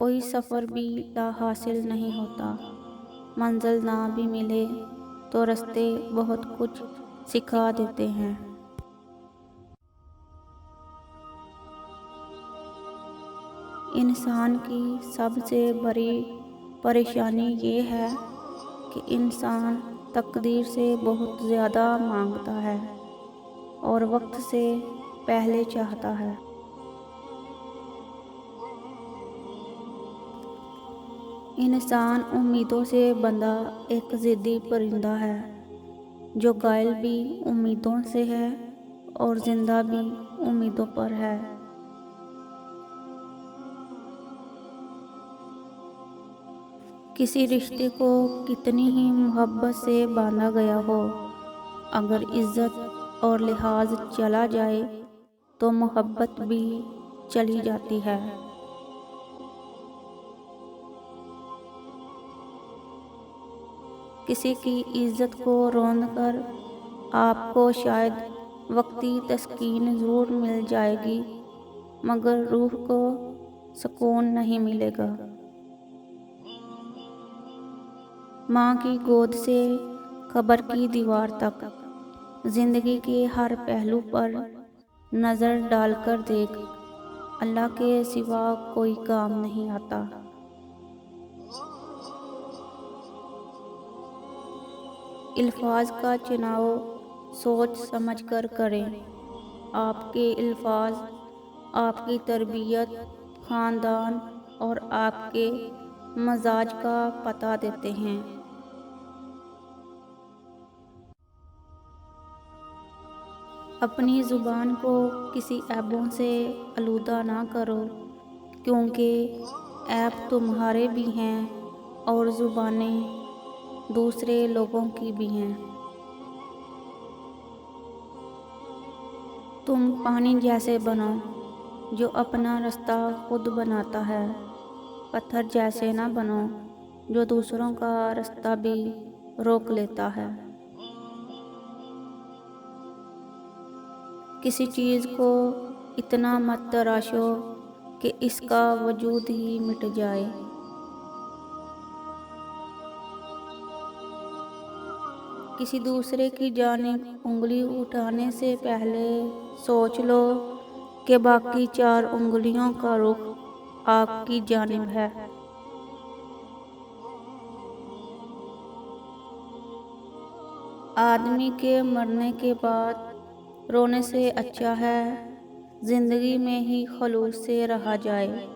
کوئی سفر بھی لا حاصل نہیں ہوتا، منزل نہ بھی ملے تو راستے بہت کچھ سکھا دیتے ہیں۔ انسان کی سب سے بڑی پریشانی یہ ہے کہ انسان تقدیر سے بہت زیادہ مانگتا ہے اور وقت سے پہلے چاہتا ہے۔ انسان امیدوں سے بندھا ایک ضدی پرندہ ہے جو غائب بھی امیدوں سے ہے اور زندہ بھی امیدوں پر ہے۔ کسی رشتے کو کتنی ہی محبت سے باندھا گیا ہو، اگر عزت اور لحاظ چلا جائے تو محبت بھی چلی جاتی ہے۔ کسی کی عزت کو روند کر آپ کو شاید وقتی تسکین ضرور مل جائے گی، مگر روح کو سکون نہیں ملے گا۔ ماں کی گود سے قبر کی دیوار تک، زندگی کے ہر پہلو پر نظر ڈال کر دیکھ، اللہ کے سوا کوئی کام نہیں آتا۔ الفاظ کا چناؤ سوچ سمجھ کر کریں۔ آپ کے الفاظ آپ کی تربیت، خاندان اور آپ کے مزاج کا پتہ دیتے ہیں۔ اپنی زبان کو کسی عیبوں سے آلودہ نہ کرو، کیونکہ عیب تمہارے بھی ہیں اور زبانیں دوسرے لوگوں کی بھی ہیں۔ تم پانی جیسے بنو جو اپنا راستہ خود بناتا ہے، پتھر جیسے نہ بنو جو دوسروں کا راستہ بھی روک لیتا ہے۔ کسی چیز کو اتنا مت تراشو کہ اس کا وجود ہی مٹ جائے۔ کسی دوسرے کی جانب انگلی اٹھانے سے پہلے سوچ لو کہ باقی 4 انگلیوں کا رخ آپ کی جانب ہے۔ آدمی کے مرنے کے بعد رونے سے اچھا ہے زندگی میں ہی خلوص سے رہا جائے۔